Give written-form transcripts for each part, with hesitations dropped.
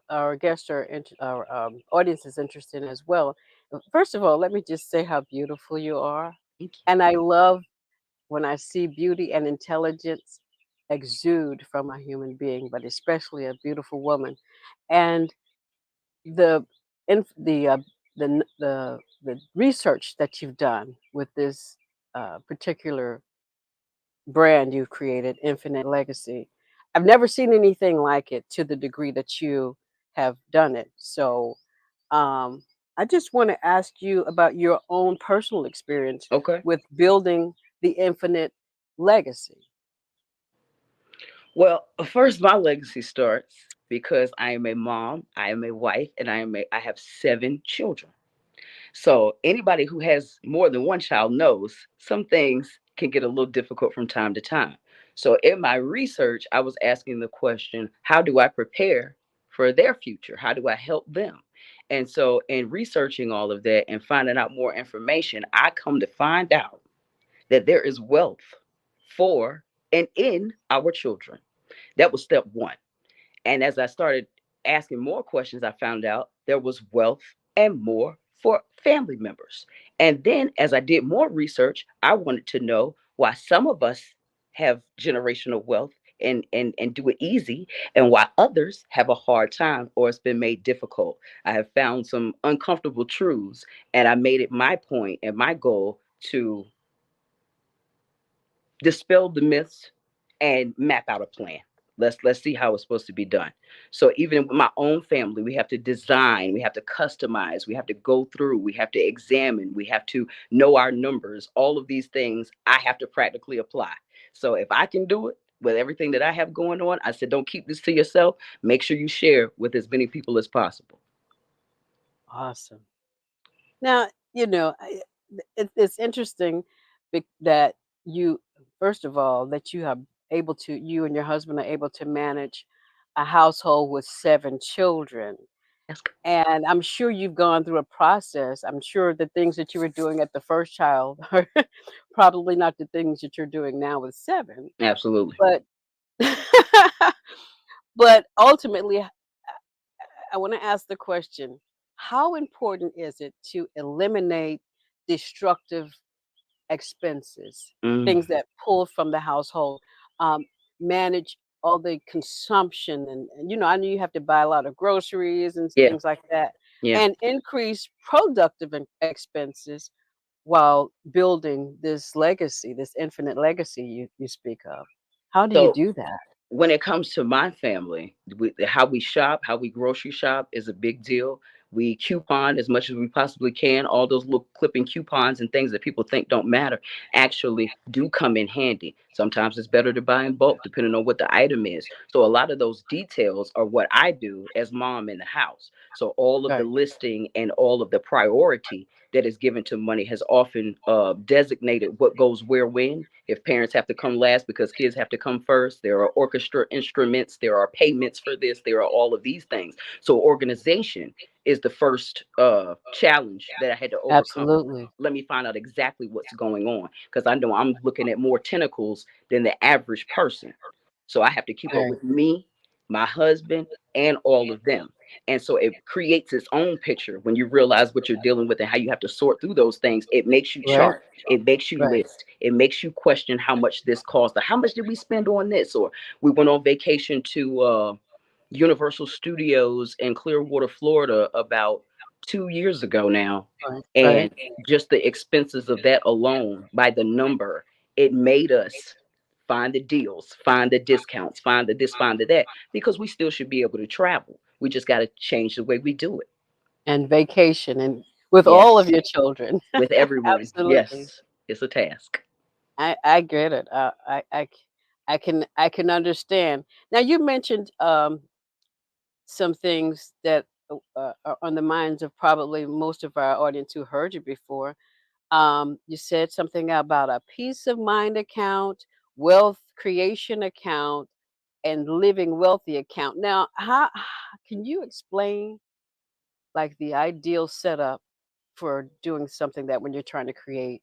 our guests are our audience is interested in as well. First of all, let me just say how beautiful you are, Thank you. and I love when I see beauty and intelligence exude from a human being, but especially a beautiful woman. And the the the research that you've done with this particular brand you've created, Infinite Legacy, I've never seen anything like it to the degree that you have done it. So um, I just want to ask you about your own personal experience Okay. with building the Infinite Legacy. Well, first, my legacy starts because I am a mom, I am a wife, and I have 7 children. So anybody who has more than one child knows some things can get a little difficult from time to time. So in my research, I was asking the question, how do I prepare for their future? How do I help them? And so in researching all of that and finding out more information, I come to find out that there is wealth for and in our children. That was step one. And as I started asking more questions, I found out there was wealth and more for family members. And then as I did more research, I wanted to know why some of us have generational wealth and do it easy, and why others have a hard time or it's been made difficult. I have found some uncomfortable truths, and I made it my point and my goal to dispel the myths and map out a plan. Let's see how it's supposed to be done. So even with my own family, we have to design, we have to customize, we have to go through, we have to examine, we have to know our numbers. All of these things I have to practically apply. So if I can do it with everything that I have going on, I said, don't keep this to yourself. Make sure you share with as many people as possible. Awesome. Now, it's interesting that you, first of all, that you and your husband are able to manage a household with 7 children. Ask. And I'm sure you've gone through a process. I'm sure the things that you were doing at the first child are probably not the things that you're doing now with 7. Absolutely. But but ultimately, I want to ask the question, how important is it to eliminate destructive expenses, Mm, things that pull from the household, um, manage all the consumption, and I know you have to buy a lot of groceries and yeah, things like that, yeah. and increase productive expenses while building this legacy, this infinite legacy you speak of. How do you So do that? when it comes to my family, how we shop, how we grocery shop is a big deal. We coupon as much as we possibly can. All those little clipping coupons and things that people think don't matter actually do come in handy. Sometimes it's better to buy in bulk, depending on what the item is. So a lot of those details are what I do as mom in the house. So all of the Right. listing and all of the priority that is given to money has often designated what goes where when. If parents have to come last because kids have to come first, there are orchestra instruments, there are payments for this, there are all of these things. So organization is the first challenge that I had to overcome. Absolutely. Let me find out exactly what's going on because I know I'm looking at more tentacles than the average person. So I have to keep up Right. with me, my husband, and all of them. And so it creates its own picture when you realize what you're dealing with and how you have to sort through those things. It makes you Right. chart, it makes you Right. list, it makes you question how much this cost, or how much did we spend on this? Or we went on vacation to Universal Studios in Clearwater, Florida about 2 years ago now. Right. Right. And just the expenses of that alone by the number, it made us find the deals, find the discounts, find the this, find the that, because we still should be able to travel. We just got to change the way we do it. And vacation and with all of Yes, your children. with everyone. Absolutely. Yes, it's a task. I get it. I can understand. Now you mentioned some things that are on the minds of probably most of our audience who heard you before. You said something about a peace of mind account, wealth creation account, and living wealthy account. Now, how can you explain like the ideal setup for doing something that when you're trying to create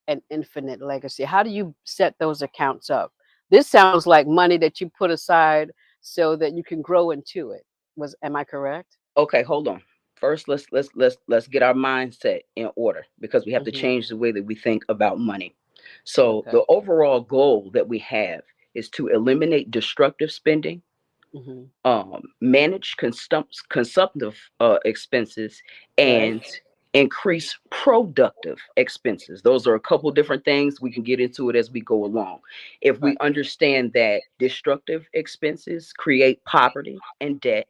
an infinite legacy? How do you set those accounts up? This sounds like money that you put aside so that you can grow into it. Am I correct? Okay, hold on. First, let's get our mindset in order because we have to Mhm. change the way that we think about money. So Okay. the overall goal that we have is to eliminate destructive spending, Mhm. manage consumptive expenses, Right. and increase productive expenses. Those are a couple different things. We can get into it as we go along. If we Right. understand that destructive expenses create poverty and debt,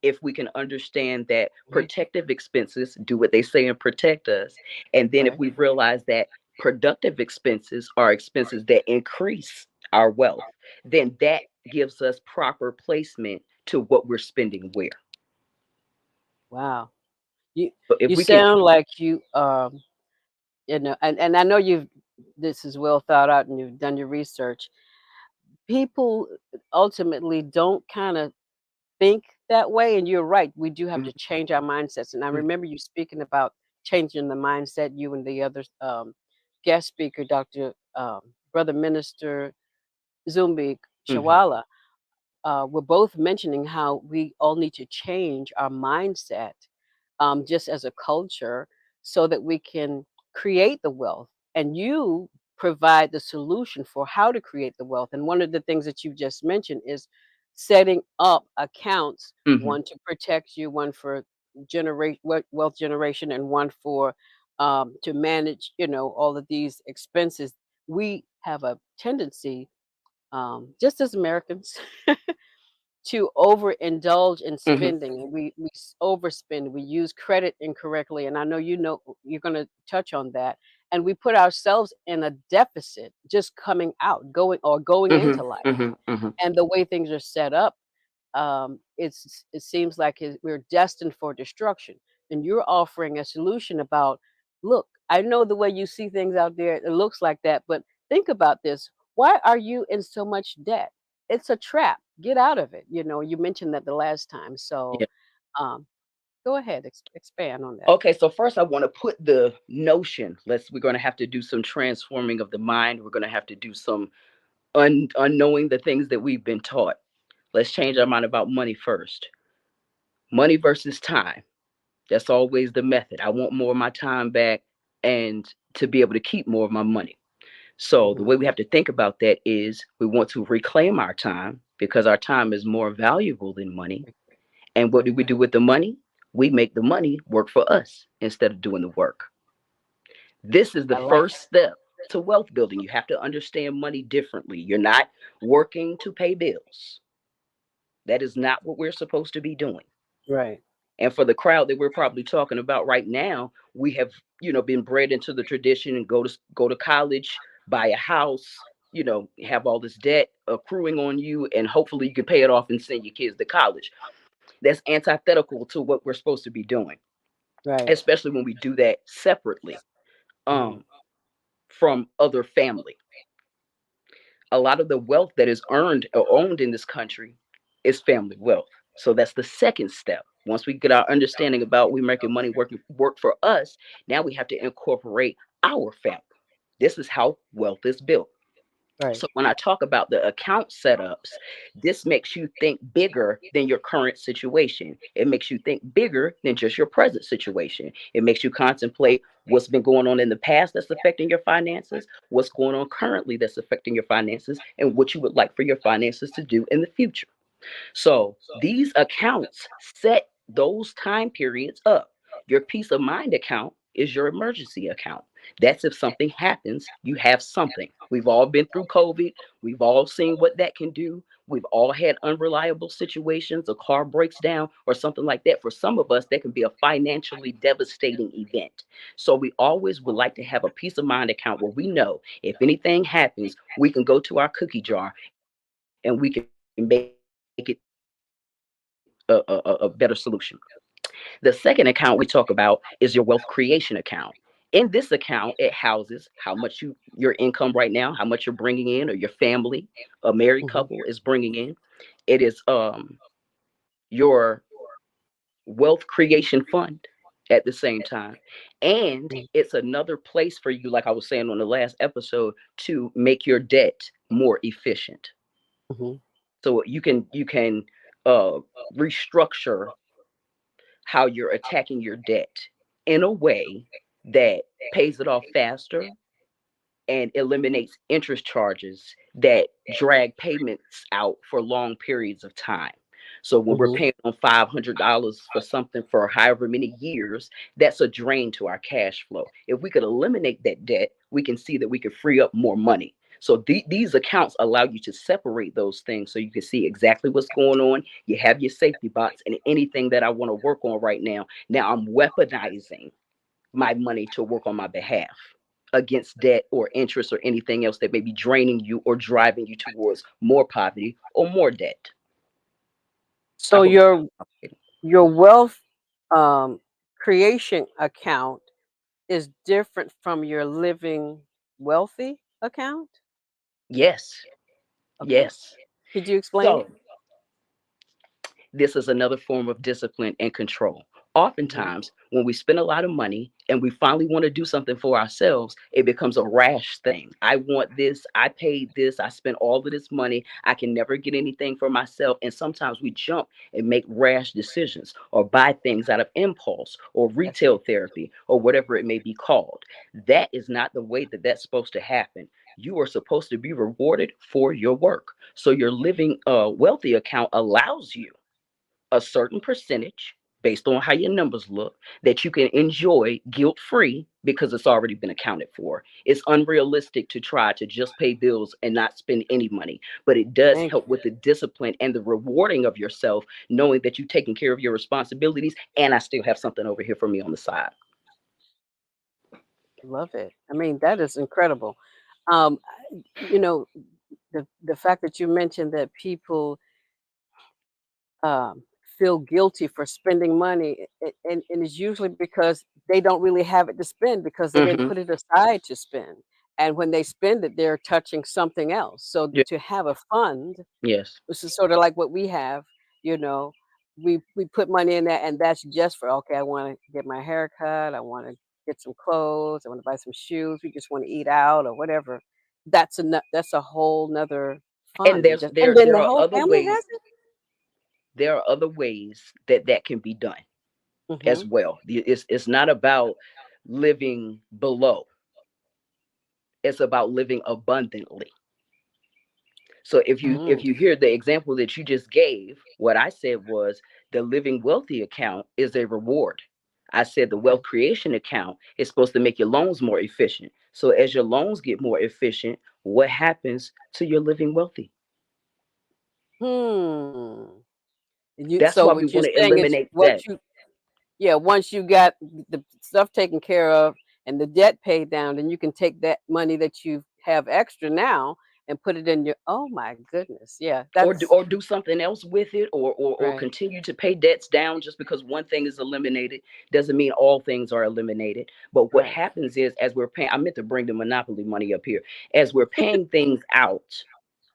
if we can understand that Mhm. protective expenses do what they say and protect us, and then if Right. we realize that productive expenses are expenses that increase our wealth, then that gives us proper placement to what we're spending where. Wow. You So if you we can, sound like and I know you've this is well thought out and you've done your research. People ultimately don't kind of think that way, and you're right. We do have mhm, to change our mindsets. And I mhm, remember you speaking about changing the mindset. You and the other guest speaker, Doctor Brother Minister Zumbi mhm, Shawala, we're both mentioning how we all need to change our mindset just as a culture so that we can create the wealth. And you provide the solution for how to create the wealth. And one of the things that you just mentioned is setting up accounts, mhm, one to protect you, one for generate wealth generation, and one for to manage, all of these expenses. We have a tendency, just as Americans, to overindulge in mhm. spending. And we overspend. We use credit incorrectly, and I know you're going to touch on that. And we put ourselves in a deficit just coming out, going into Mhm, life. mhm, mhm. And the way things are set up, it seems like we're destined for destruction. And you're offering a solution about, look, I know the way you see things out there, it looks like that, but think about this. Why are you in so much debt? It's a trap. Get out of it. You mentioned that the last time. So Yeah. um, go ahead, expand on that. Okay, so first I want to put the notion. We're going to have to do some transforming of the mind. We're going to have to do some unknowing the things that we've been taught. Let's change our Hmm. mind about money first. Money versus time. That's always the method. I want more of my time back and to be able to keep more of my money. So the Hmm. way we have to think about that is we want to reclaim our time because our time is more valuable than money. And what do we Hmm. do with the money? We make the money work for us instead of doing the work. This is the I like first step to wealth building. You have to understand money differently. You're not working to pay bills. That is not what we're supposed to be doing. right. And for the crowd that we're probably talking about right now, we have, been bred into the tradition and go to college, buy a house, have all this debt accruing on you, and hopefully you can pay it off and send your kids to college. That's antithetical to what we're supposed to be doing, Right. especially when we do that separately Hmm. um, from other family. A lot of the wealth that is earned or owned in this country is family wealth. So that's the second step. Once we get our understanding about we making money work for us, now we have to incorporate our family. This is how wealth is built. Right. So when I talk about the account setups, this makes you think bigger than your current situation. It makes you think bigger than just your present situation. It makes you contemplate what's been going on in the past that's affecting your finances, what's going on currently that's affecting your finances, and what you would like for your finances to do in the future. So these accounts set those time periods up. Your peace of mind account is your emergency account. That's if something happens, you have something. We've all been through COVID. We've all seen what that can do. We've all had unreliable situations, a car breaks down or something like that. For some of us, that can be a financially devastating event. So we always would like to have a peace of mind account where we know if anything happens, we can go to our cookie jar and we can make it a better solution. The second account we talk about is your wealth creation account. In this account, it houses how much your income right now, how much you're bringing in, or your family, a married couple is bringing Hmm. in. It is your wealth creation fund at the same time. And it's another place for you, like I was saying on the last episode, to make your debt more efficient. Hmm. So you can uh, restructure how you're attacking your debt in a way that pays it off faster and eliminates interest charges that drag payments out for long periods of time. So when we're Mhm. paying on $500 for something for however many years, that's a drain to our cash flow. If we could eliminate that debt, we can see that we could free up more money. So these accounts allow you to separate those things so you can see exactly what's going on. You have your safety box and anything that I want to work on right now. Now I'm weaponizing my money to work on my behalf against debt or interest or anything else that may be draining you or driving you towards more poverty or more debt. I So hope that. your wealth um, creation account is different from your living wealthy account? Yes, Okay. yes. Could you explain? So this is another form of discipline and control. Mhm. Oftentimes, when we spend a lot of money and we finally want to do something for ourselves, it becomes a rash thing. I want this, I paid this, I spent all of this money, I can never get anything for myself. And sometimes we jump and make rash decisions or buy things out of impulse or That's retail therapy or whatever it may be called. That is not the way that that's supposed to happen. You are supposed to be rewarded for your work. So your living wealthy account allows you a certain percentage based on how your numbers look that you can enjoy guilt free because it's already been accounted for. It's unrealistic to try to just pay bills and not spend any money, but it does thank help with the discipline and the rewarding of yourself, knowing that you've taken care of your responsibilities and I still have something over here for me on the side. you. Love it. I mean, that is incredible. Um, you know, the fact that you mentioned that people um, feel guilty for spending money, and it's usually because they don't really have it to spend because they didn't Hmm. put it aside to spend. And when they spend it, they're touching something else. So Yeah. to have a fund, Yes. this is sort of like what we have, you know, we put money in there, and that's just for, okay, I want to get my hair cut, I want to get some clothes, I want to buy some shoes, we just want to eat out or whatever. That's a whole nother And fund. And there then there the are whole other family ways. has it. There are other ways that that can be done as Hmm. well. It's not about living below. It's about living abundantly. So if Mm, you hear the example that you just gave, what I said was the living wealthy account is a reward. I said the okay. wealth creation account is supposed to make your loans more efficient. So as your loans get more efficient, what happens to your living wealthy? Hmm. That's So why we what you're want to saying is, eliminate that. yeah, once you got the stuff taken care of and the debt paid down, then you can take that money that you have extra now and put it in your, oh my goodness. Yeah, that's Or do something else with it or right. continue to pay debts down. Just because one thing is eliminated doesn't mean all things are eliminated. But what Right. happens is, as we're paying, I meant to bring the monopoly money up here, as we're paying things out,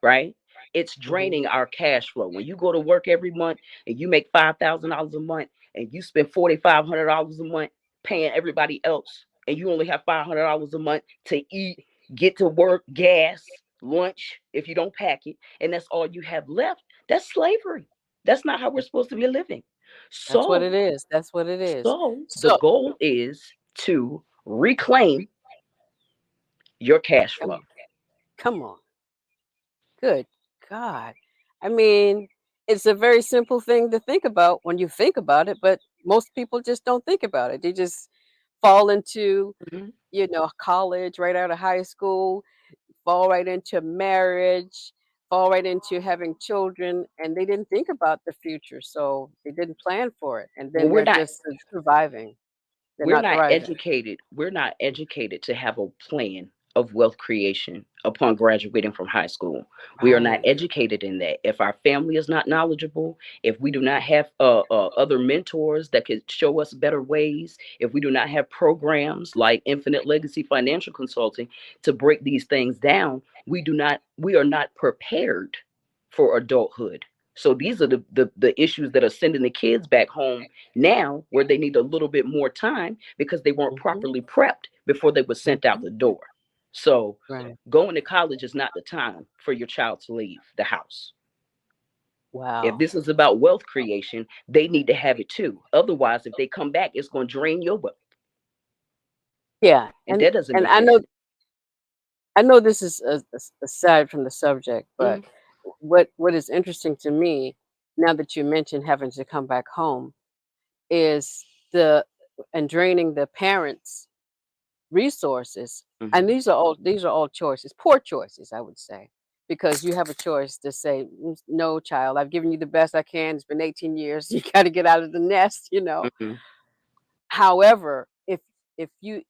right, it's Hmm. draining our cash flow. When you go to work every month and you make $5,000 a month and you spend $4,500 a month paying everybody else, and you only have $500 a month to eat, get to work, gas, lunch if you don't pack it, and that's all you have left, that's slavery. That's not how we're supposed to be living. That's what So, it is. That's what it is. the So goal is to reclaim your cash come flow. on, come on. Good God. I mean, it's a very simple thing to think about when you think about it, but most people just don't think about it. They just fall into, Mhm. college right out of high school, fall right into marriage, fall right into having children, and they didn't think about the future, so they didn't plan for it, and Well, then they're just surviving. They're not thriving. we're not educated to have a plan of wealth creation upon graduating from high school. We are not Right. educated in that. If our family is not knowledgeable, if we do not have other mentors that could show us better ways, if we do not have programs like Infinite Legacy Financial Consulting to break these things down, we are not prepared for adulthood. So these are the issues that are sending the kids back home now, where they need a little bit more time because they weren't Mhm, properly prepped before they were sent out mhm. the door. So Right. going to college is not the time for your child to leave the house. If Wow. this is about wealth creation, they need to have it too. Otherwise, if they come back, it's going to drain your wealth. Yeah, And that doesn't and make any sense. I know this is aside from the subject, but Mhm, what is interesting to me now that you mentioned having to come back home is the and draining the parents' resources. And mhm, these are all choices, poor choices, I would say, because you have a choice to say, "Mm, no, child, I've given you the best I can. It's been 18 years. You got to get out of the nest, you know." mhm. However, if you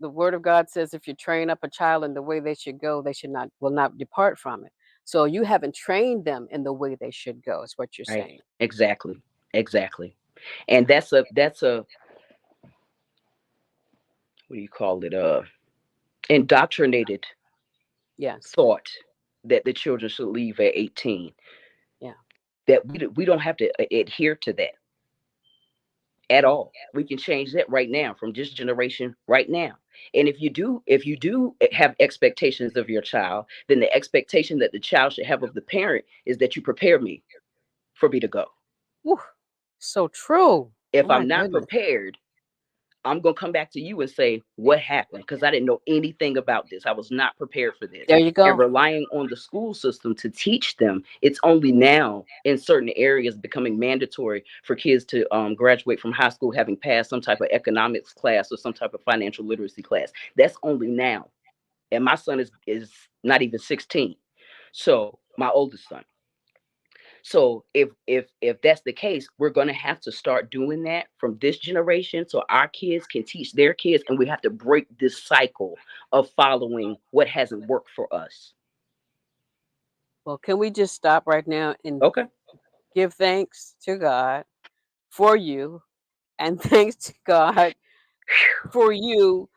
the word of God says if you train up a child in the way they should go, they should not will not depart from it. So you haven't trained them in the way they should go, is what you're Right. saying. Exactly. Exactly. And that's a what do you call it? Indoctrinated Yes. thought that the children should leave at 18. Yeah. That we don't have to adhere to that at Mm. all. We can change that right now from this generation right now. And if you do have expectations of your child, then the expectation that the child should have of the parent is that you prepare me for me to go. Woo, so true. Oh If my I'm not goodness. prepared, I'm going to come back to you and say, what happened? Because I didn't know anything about this. I was not prepared for this. There you And go. relying on the school system to teach them, it's only now in certain areas becoming mandatory for kids to graduate from high school having passed some type of economics class or some type of financial literacy class. That's only now. And my son is not even 16. So my oldest son. So if that's the case, we're going to have to start doing that from this generation so our kids can teach their kids, and we have to break this cycle of following what hasn't worked for us. Well, can we just stop right now and Okay. give thanks to God for you and thanks to God for you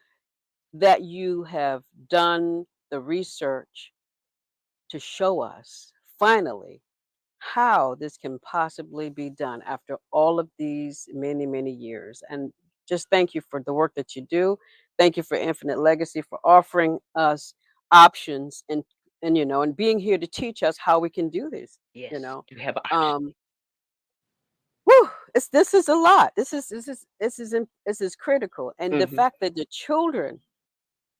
that you have done the research to show us finally how this can possibly be done after all of these many, many years. And just thank you for the work that you do. Thank you for Infinite Legacy for offering us options and and being here to teach us how we can do this, you Yes, know. you have an option. Um whew, this is a lot. This is critical. And the Hmm. fact that the children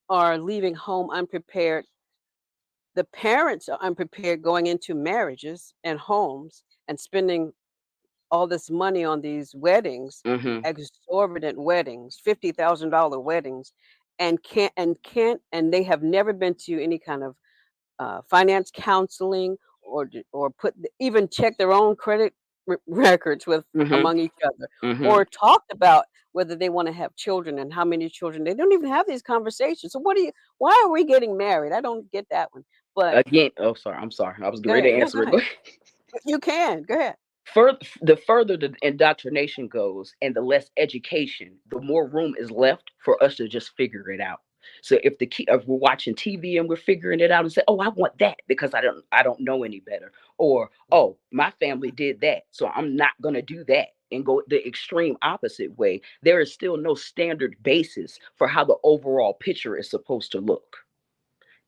are leaving home unprepared, the parents are unprepared going into marriages and homes and spending all this money on these weddings, Hmm. exorbitant weddings, $50,000 weddings, and they have never been to any kind of finance counseling or even check their own credit records with Hmm. among each other Hmm. or talked about whether they want to have children and how many children. They don't even have these conversations. So why are we getting married? I don't get that one. But Again, oh, sorry. I'm sorry. I was go getting ready ahead. to No, go answer it. ahead. Go ahead. You can. Go ahead. The further the indoctrination goes and the less education, the more room is left for us to just figure it out. So if we're watching TV and we're figuring it out and say, "Oh, I want that because I don't know any better," or "Oh, my family did that, so I'm not going to do that," and go the extreme opposite way, there is still no standard basis for how the overall picture is supposed to look.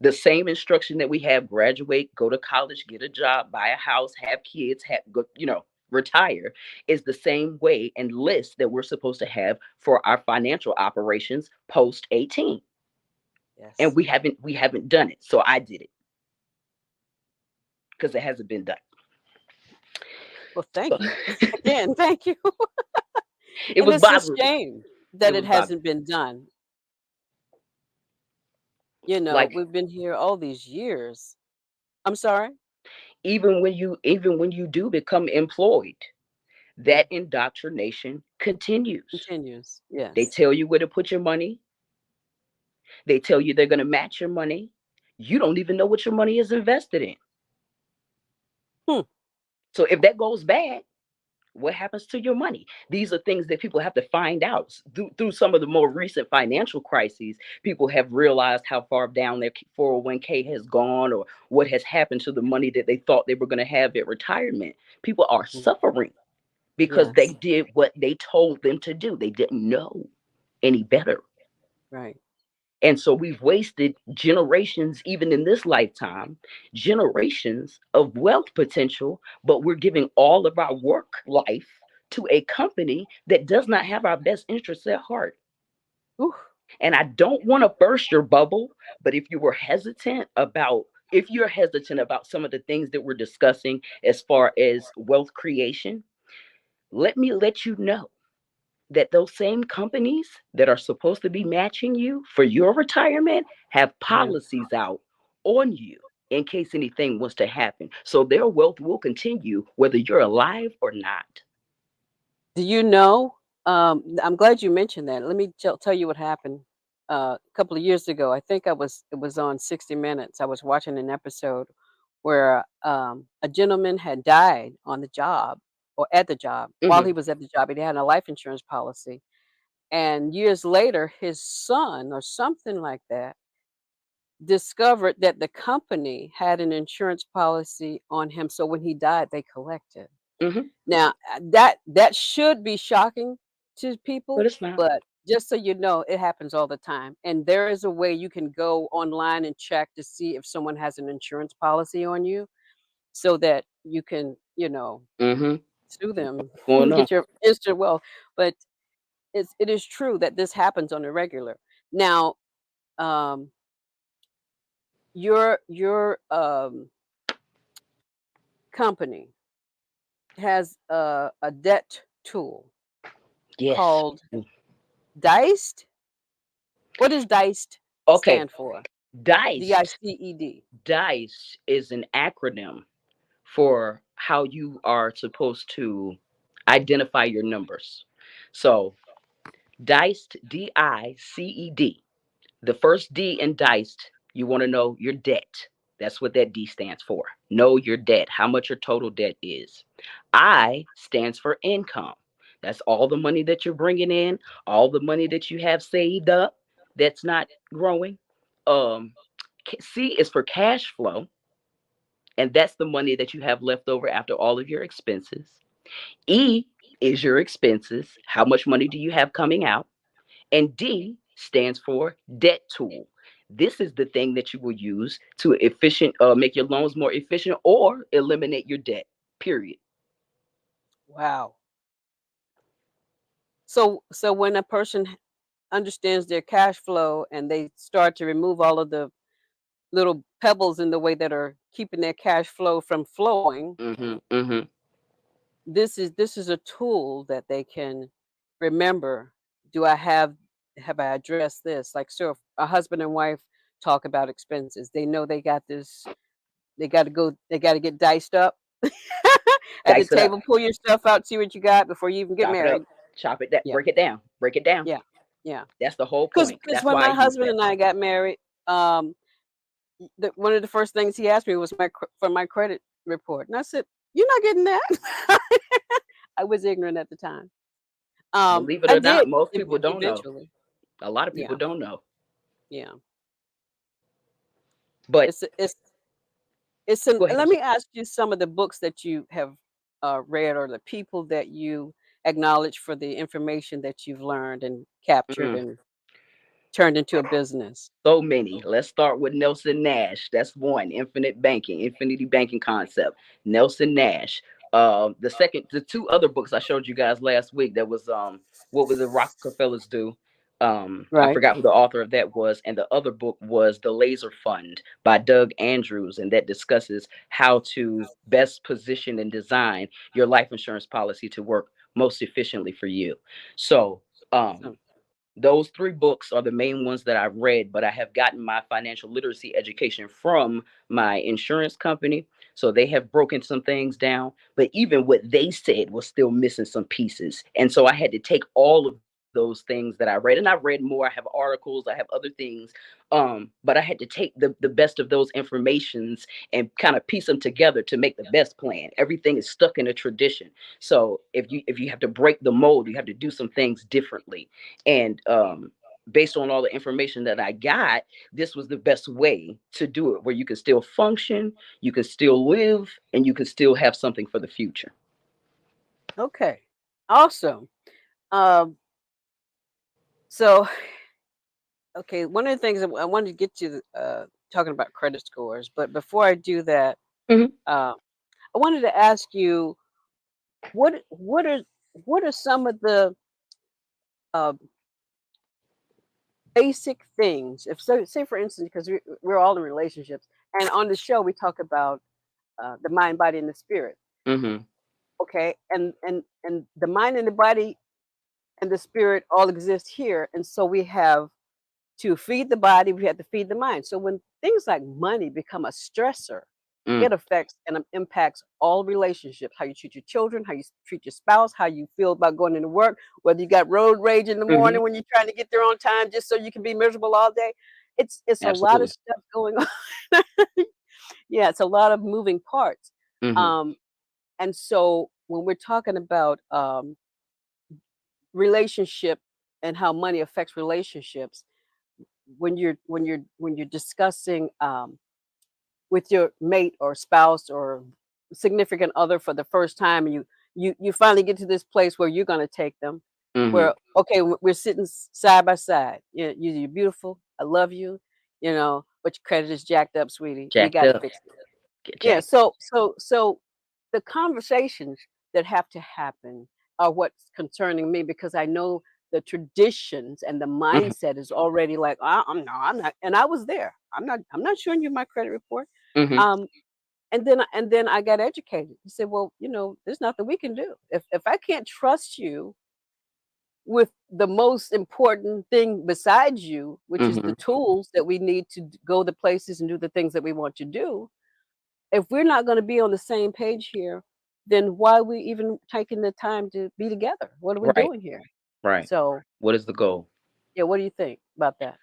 The same instruction that we have: graduate, go to college, get a job, buy a house, have kids, have go, retire, is the same way and list that we're supposed to have for our financial operations post 18. And Yes. we haven't done it. So I did it because it hasn't been done. Well, So thank you. Again, thank you. it And was it's a bothering me. shame It that it was bothering hasn't been done. You know, like we've been here all these years. I'm sorry? even when you do become employed, Yeah. that indoctrination continues. Continues. They Yes. tell you where to put your money. They tell you they're going to match your money. You don't even know what your money is invested in. Hmm. So if that goes bad, what happens to your money? These are things that people have to find out through some of the more recent financial crises. People have realized how far down their 401k has gone, or what has happened to the money that they thought they were going to have at retirement. People are Mm. suffering because they Yes. did what they told them to do. They didn't know any better. Right. And so we've wasted generations, even in this lifetime, generations of wealth potential, but we're giving all of our work life to a company that does not have our best interests at heart. Ooh. And I don't want to burst your bubble, but if you're hesitant about some of the things that we're discussing as far as wealth creation, let me let you know that those same companies that are supposed to be matching you for your retirement have Yeah. policies out on you in case anything was to happen. So their wealth will continue whether you're alive or not. Do you know? I'm glad you mentioned that. Let me tell you what happened a couple of years ago. I think it was on 60 Minutes. I was watching an episode where a gentleman had died on the job or at the job. While Hmm. he was at the job, he had a life insurance policy, and years later, his son or something like that discovered that the company had an insurance policy on him. So when he died, they collected. Hmm. Now, that should be shocking to But people, it's not. but just so you know, it happens all the time, and there is a way you can go online and check to see if someone has an insurance policy on you so that you can, Hmm. sue them What's and going on? get your instant wealth, but it is true that this happens on a regular. Now, um, your company has a debt tool Yes. called Diced. What does Diced Okay. stand for? DICE. DICED. DICE is an acronym for how you are supposed to identify your numbers. So diced, DICED. The first D in diced, you want to know your debt. That's what that D stands for. Know your debt, how much your total debt is. I stands for income. That's all the money that you're bringing in, all the money that you have saved up that's not growing. Um, C is for cash flow, and that's the money that you have left over after all of your expenses. E is your expenses. How much money do you have coming out? And D stands for debt tool. This is the thing that you will use to make your loans more efficient or eliminate your debt. Period. Wow. So when a person understands their cash flow and they start to remove all of the little pebbles in the way that are keeping their cash flow from flowing, Mm-hmm. Mm-hmm. this is a tool that they can remember. Do I have I addressed this? Like, so if a husband and wife talk about expenses, they know they got this. They got to get diced up at the Dice it up. table. Pull your stuff out, see what you got before you even get Chop it married. up. Chop it down. Yeah, Break it down. Break it down. yeah, yeah. That's the whole Because point. because That's when why I my use husband that. and I got married, one of the first things he asked me was for my credit report, and I said, "You're not getting that." I was ignorant at the time. Believe it I or not, did most people don't know. eventually. A lot of people Yeah, don't know. yeah. But It's an. go ahead. I'm Let me sorry. ask you some of the books that you have read, or the people that you acknowledge for the information that you've learned and captured Mm. and turned into a business. So many. Let's start with Nelson Nash. That's one. Infinite banking, infinity banking concept. Nelson Nash. The two other books I showed you guys last week. That was what would the Rockefellers do? I Right. forgot who the author of that was, and the other book was The Laser Fund by Doug Andrews, and that discusses how to best position and design your life insurance policy to work most efficiently for you. So So, those three books are the main ones that I've read, but I have gotten my financial literacy education from my insurance company. So they have broken some things down, but even what they said was still missing some pieces. And so I had to take all of those things that I read, and I've read more. I have articles, I have other things. But I had to take the best of those informations and kind of piece them together to make the best plan. Everything is stuck in a tradition. So if you have to break the mold, you have to do some things differently. And based on all the information that I got, this was the best way to do it, where you can still function, you can still live, and you can still have something for the future. okay. Awesome. Um, so Okay, one of the things I wanted to get to talking about credit scores, but before I do that, Hmm. uh, I wanted to ask you what are what are some of the uh, basic things? If so, say for instance, because we're all in relationships, and on the show we talk about the mind, body, and the spirit. Hmm. Okay, and the mind and the body and the spirit all exist here, and so we have to feed the body, we have to feed the mind. So when things like money become a stressor, Mm. it affects and impacts all relationships, how you treat your children, how you treat your spouse, how you feel about going into work, whether you got road rage in the Hmm. morning when you're trying to get there on time just so you can be miserable all day. It's a lot of Absolutely. stuff going on. Yeah, it's a lot of moving parts. Hmm. Um, and so when we're talking about relationship and how money affects relationships, when you're discussing with your mate or spouse or significant other for the first time, and you finally get to this place where you're going to take them, Hmm. where okay, we're sitting side by side. You're beautiful, I love you, but your credit is jacked up, sweetie, we Jacked got to up. fix it. Get Yeah, jacked. so the conversations that have to happen are what's concerning me, because I know the traditions and the Hmm. mindset is already like, I'm no, I'm not, and I was there. I'm not showing you my credit report. Hmm. Um, and then I got educated. He said, well, there's nothing we can do if I can't trust you with the most important thing besides you, which is the Hmm. tools that we need to go the places and do the things that we want to do. If we're not going to be on the same page here, then why are we even taking the time to be together? What are we Right. doing here? Right. So, What is the goal? yeah, what do you think about that?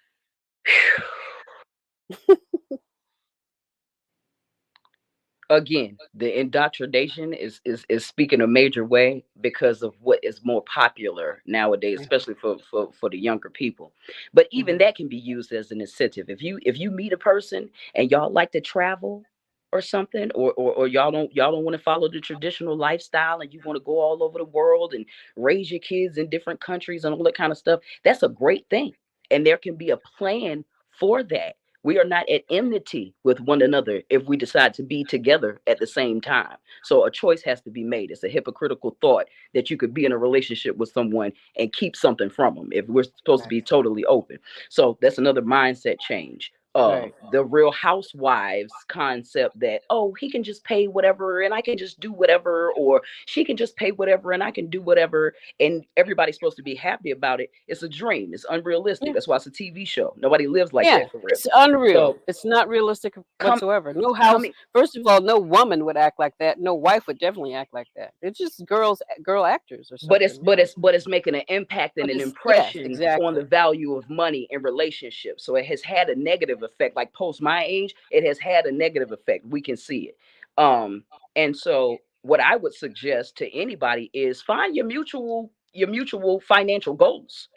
Again, the indoctrination is speaking a major way because of what is more popular nowadays, Yeah. especially for the younger people. But even Hmm. that can be used as an incentive. If you meet a person and y'all like to travel or something, or y'all don't want to follow the traditional lifestyle and you want to go all over the world and raise your kids in different countries and all that kind of stuff, that's a great thing. And there can be a plan for that. We are not at enmity with one another if we decide to be together at the same time. So a choice has to be made. It's a hypocritical thought that you could be in a relationship with someone and keep something from them if we're supposed to Right. be totally open. So that's another mindset change. Right. The Real Housewives concept that, oh, he can just pay whatever and I can just do whatever, or she can just pay whatever and I can do whatever, and everybody's supposed to be happy about it. It's a dream. It's unrealistic. Yeah. That's why it's a TV show. Nobody lives like Yeah. that for real. It's unreal. So It's not realistic come whatsoever. No house. coming, First of all, no woman would act like that. No wife would definitely act like that. It's just girl actors or but it's something. but it's but it's making an impact But and an it's, yes, impression on the exactly. value of money in relationships. So it has had a negative effect. Like post my age, it has had a negative effect. We can see it. Um, and so what I would suggest to anybody is find your mutual financial goals,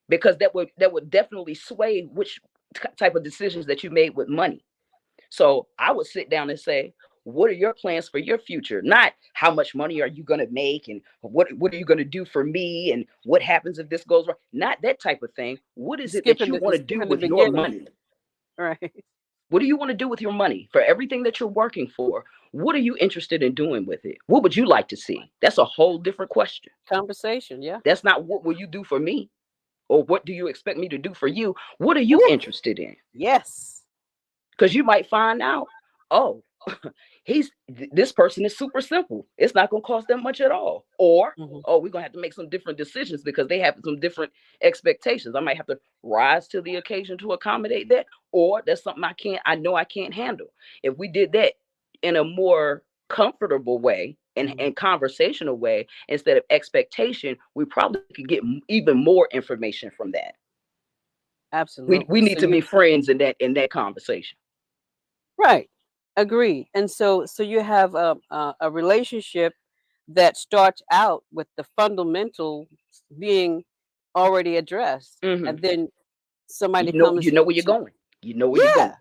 because that would definitely sway which type of decisions that you made with money. So I would sit down and say, what are your plans for your future? Not how much money are you going to make and what are you going to do for me and what happens if this goes wrong? Not that type of thing. What is it that you You're want to do skipping the with your beginning. money? Right. What do you want to do with your money for everything that you're working for? What are you interested in doing with it? What would you like to see? That's a whole different question. Conversation. Yeah. That's not what will you do for me or what do you expect me to do for you? What are you Ooh, interested in? yes. Because you might find out, oh, this person is super simple. It's not going to cost them much at all. Or, Hmm. oh, we're going to have to make some different decisions because they have some different expectations. I might have to rise to the occasion to accommodate that. Or that's something I know I can't handle. If we did that in a more comfortable way Hmm. and conversational way instead of expectation, we probably could get even more information from that. We Absolutely. need So to you be friends in that conversation. right. Agreed. And so you have a relationship that starts out with the fundamentals being already addressed, Hmm. and then You somebody know, comes you know where you're to going. You know where you're going. yeah.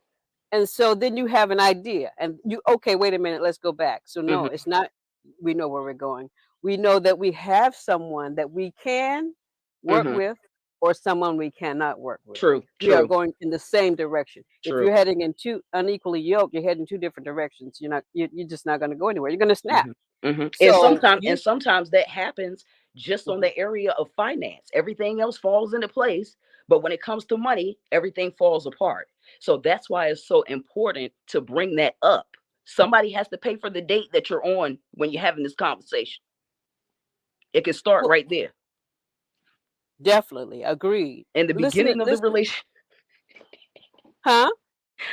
And so then you have an idea, and you okay, wait a minute, let's go back. So no, Hmm. it's not we know where we're going. We know that we have someone that we can work Hmm. with. or someone we cannot work with. True, We are true, going in the same direction. If true. you're heading in two unequally yoked, you're heading two different directions. You're just not going to go anywhere. You're going to snap. Hmm. Hmm. And So you, sometimes that happens just on mhm. the area of finance. Everything else falls into place, but when it comes to money, everything falls apart. So that's why it's so important to bring that up. Somebody has to pay for the date that you're on when you're having this conversation. It can start Well, right there definitely agreed. in the beginning of the Listen, relation. huh?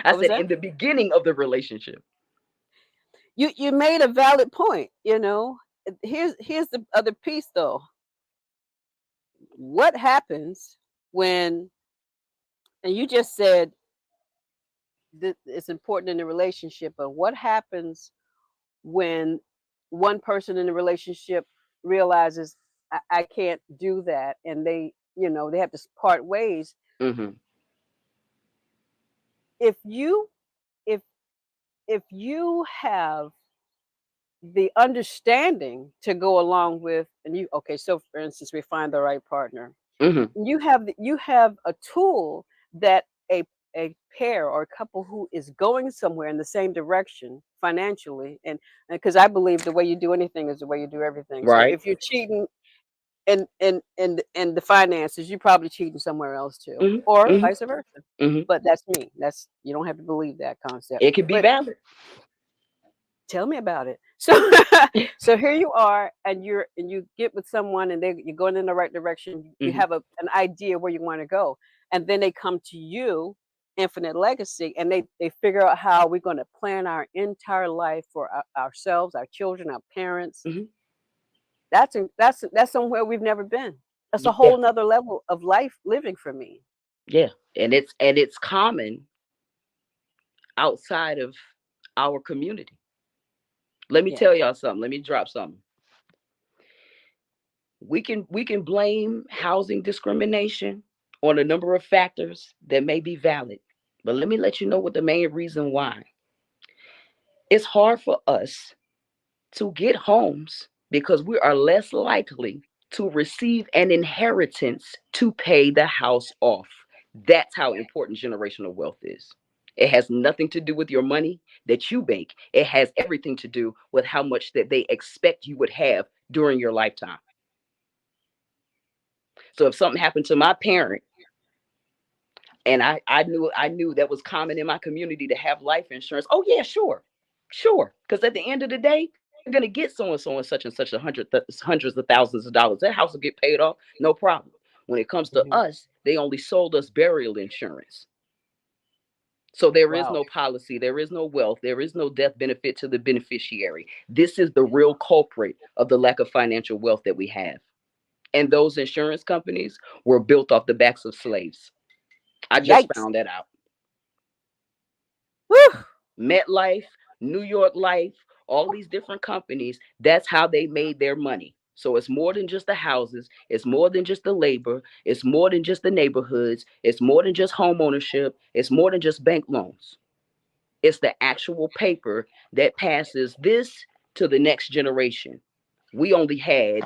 I What was said that? in the beginning of the relationship. You made a valid point. Here's the other piece though. What happens when, and you just said that it's important in the relationship, but what happens when one person in the relationship realizes I can't do that, and they have to part ways. Hmm. If you if if you have the understanding to go along with, and you okay, so for instance, we find the right partner, Hmm. you have a tool that a pair or a couple who is going somewhere in the same direction financially, and because I believe the way you do anything is the way you do everything. So Right. if you're cheating in the finances, you're probably cheating somewhere else too, Hmm. or Hmm. vice versa. Hmm. But that's me. That's You don't have to believe that concept. It can be But valid. tell me about it. So so here you are, and you get with someone, and you're going in the right direction. You Hmm. have an idea where you want to go, and then they come to you, Infinite Legacy, and they figure out how we're going to plan our entire life for ourselves, our children, our parents. Hmm. That's somewhere we've never been. That's a Yeah. whole nother level of life living for me. Yeah. And it's common outside of our community. Let me tell Yes. y'all something. Let me drop something. We can blame housing discrimination on a number of factors that may be valid. But let me let you know what the main reason why. It's hard for us to get homes because we are less likely to receive an inheritance to pay the house off. That's how important generational wealth is. It has nothing to do with your money that you make. It has everything to do with how much that they expect you would have during your lifetime. So if something happened to my parent, and I knew that was common in my community to have life insurance. Oh yeah, sure, sure. Because at the end of the day, they're gonna get so and such a hundreds of thousands of dollars. That house will get paid off, no problem. When it comes to Hmm. us, they only sold us burial insurance. So there is Wow. no policy, there is no wealth, there is no death benefit to the beneficiary. This is the real culprit of the lack of financial wealth that we have. And those insurance companies were built off the backs of slaves. I just Yikes. found that out. Whew. MetLife, New York Life, all these different companies, that's how they made their money. So it's more than just the houses, it's more than just the labor, it's more than just the neighborhoods, it's more than just home ownership, it's more than just bank loans. It's the actual paper that passes this to the next generation. We only had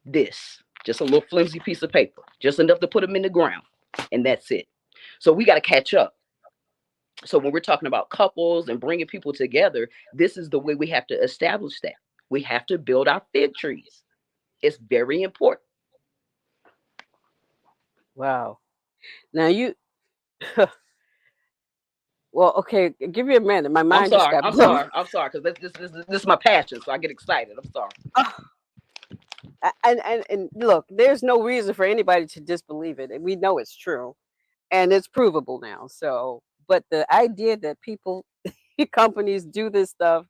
this, just a little flimsy piece of paper, just enough to put them in the ground, and that's it. So we got to catch up. So when we're talking about couples and bringing people together, this is the way we have to establish that. We have to build our fig trees. It's very important. Wow. Now you well, okay, give me a minute. My I'm mind just sorry. got I'm blown. sorry. I'm sorry because this is my passion, so I get excited. I'm sorry. And look, there's no reason for anybody to disbelieve it. We know it's true, and it's provable now. So, but the idea that people, companies do this stuff,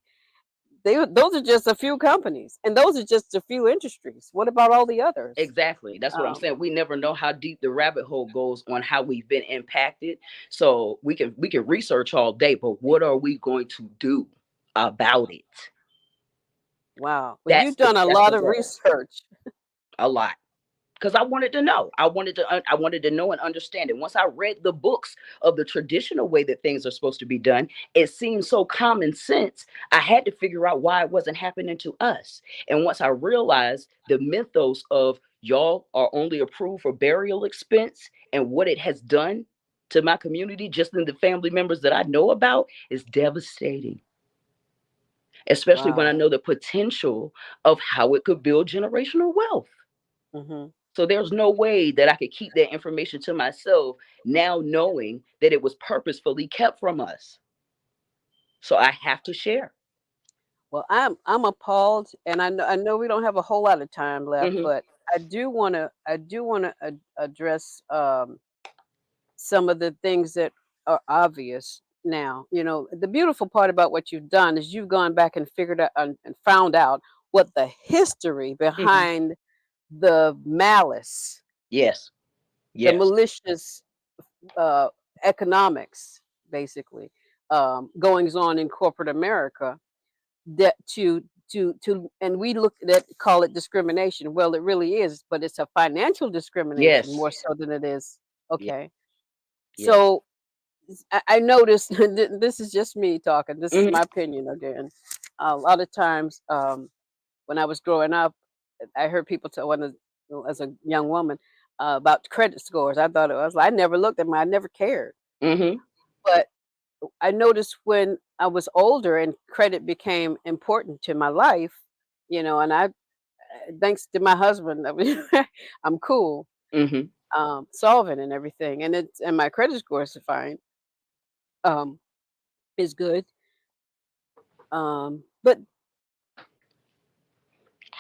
those are just a few companies, and those are just a few industries. What about all the others? Exactly. That's what I'm Um, saying. We never know how deep the rabbit hole goes on how we've been impacted. So we can research all day, but what are we going to do about it? wow. Well, That's you've the done a that's lot the of rub. research. A lot. Because I wanted to know. I wanted to know and understand it. Once I read the books of the traditional way that things are supposed to be done, it seemed so common sense. I had to figure out why it wasn't happening to us. And once I realized the mythos of Y'all are only approved for burial expense, and what it has done to my community, just in the family members that I know about, is devastating. Especially when I Wow. know the potential of how it could build generational wealth. Hmm. So there's no way that I could keep that information to myself now, knowing that it was purposefully kept from us. So I have to share. Well, I'm appalled, and I know we don't have a whole lot of time left, Hmm. but I do want to address some of the things that are obvious now. The beautiful part about what you've done is you've gone back and figured out and found out what the history Hmm. behind the malice, Yes. the Yes. malicious uh, economics, basically, goings on in corporate America, that and we look at call it discrimination. Well, it really is, but it's a financial discrimination Yes. more so than it is. Yes. Okay. Yes. So I noticed this is just me talking. This is Hmm. my opinion again. A lot of times, when I was growing up, I heard people tell as a young woman, about credit scores. I thought it was. I never looked at them. I never cared. Hmm. But I noticed when I was older and credit became important to my life, and thanks to my husband, I'm cool, Hmm. solvent and everything, and my credit score is fine, um, is good. But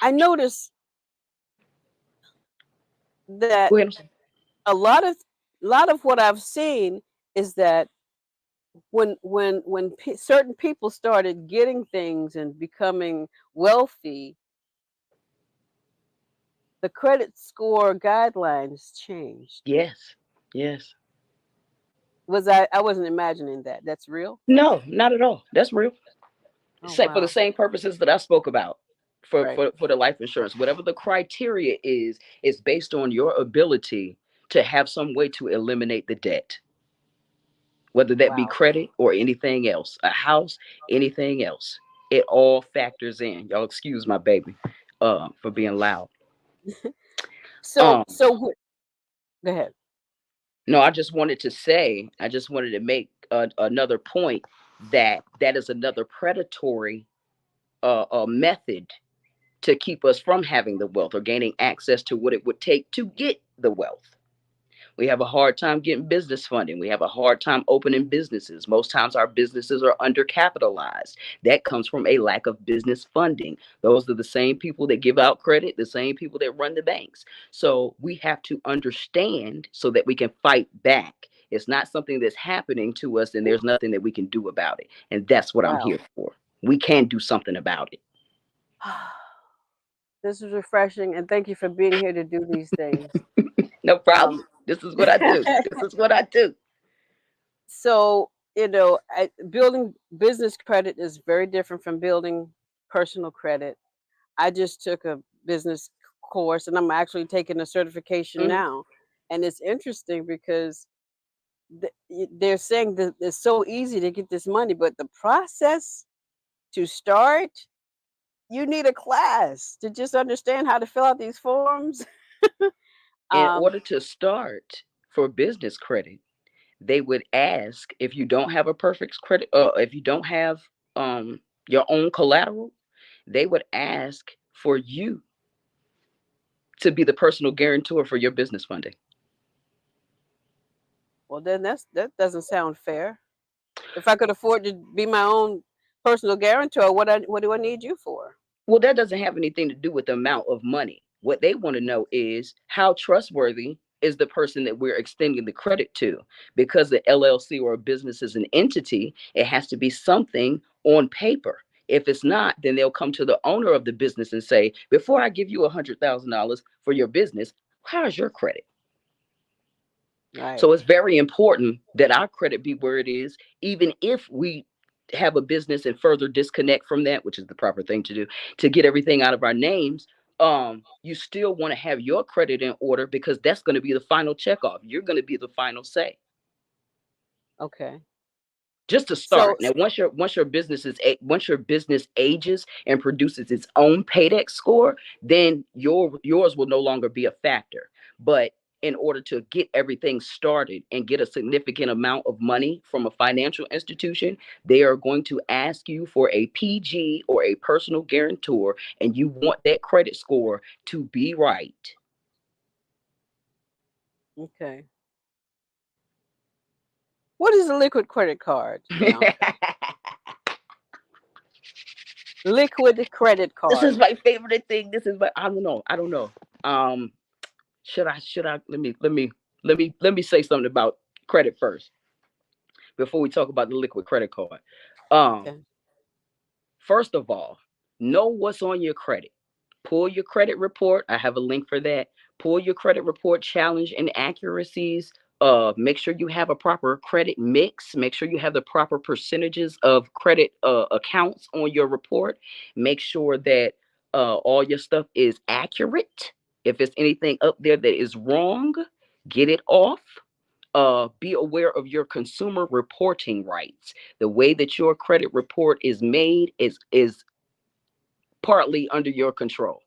I noticed that Go ahead. a lot of what I've seen is that when certain people started getting things and becoming wealthy, the credit score guidelines changed. Yes. Yes. I wasn't imagining that. That's real? No, not at all. That's real. Oh, For the wow. same purposes that I spoke about for, Right. for the life insurance. Whatever the criteria is based on your ability to have some way to eliminate the debt, whether that be Wow. credit or anything else, a house, anything else. It all factors in. Y'all excuse my baby for being loud. So Um, so what go ahead. no, I just wanted to make another point that that is another predatory method to keep us from having the wealth or gaining access to what it would take to get the wealth. We have a hard time getting business funding. We have a hard time opening businesses. Most times our businesses are undercapitalized. That comes from a lack of business funding. Those are the same people that give out credit, the same people that run the banks. So we have to understand so that we can fight back. It's not something that's happening to us and there's nothing that we can do about it. And that's what I'm Wow. here for. We can do something about it. This is refreshing, and thank you for being here to do these things. No problem. Um, This is what I do. This is what I do. so, building business credit is very different from building personal credit. I just took a business course, and I'm actually taking a certification Mhm. now. And it's interesting because they're saying that it's so easy to get this money, but the process to start, you need a class to just understand how to fill out these forms. In um, order to start for business credit, they would ask if you don't have a perfect credit, if you don't have your own collateral, they would ask for you to be the personal guarantor for your business funding. well, then that doesn't sound fair. If I could afford to be my own personal guarantor, what do I need you for? Well, that doesn't have anything to do with the amount of money. What they want to know is how trustworthy is the person that we're extending the credit to. Because the LLC or a business is an entity, it has to be something on paper. If it's not, then they'll come to the owner of the business and say, before I give you $100,000 for your business, how's your credit? Right. So it's very important that our credit be where it is, even if we have a business and further disconnect from that, which is the proper thing to do, to get everything out of our names. You still want to have your credit in order because that's going to be the final check off. You're going to be the final say. Okay. just to So start. Now, once your business ages and produces its own paydex score, then yours will no longer be a factor. But in order to get everything started and get a significant amount of money from a financial institution, they are going to ask you for a PG or a personal guarantor, and you want that credit score to be right. okay, what is a liquid credit card, Bianca? Liquid credit This is card. my favorite thing. This is my I don't know. I don't know. Um should I let me say something about credit first before we talk about the liquid credit card. Um Okay, First of all, know what's on your credit. Pull your credit report. I have a link for that. Pull your credit report, challenge inaccuracies. Make sure you have a proper credit mix. Make sure you have the proper percentages of credit accounts on your report. Make sure that all your stuff is accurate. If it's anything up there that is wrong, get it off. Be aware of your consumer reporting rights. The way that your credit report is made is partly under your control.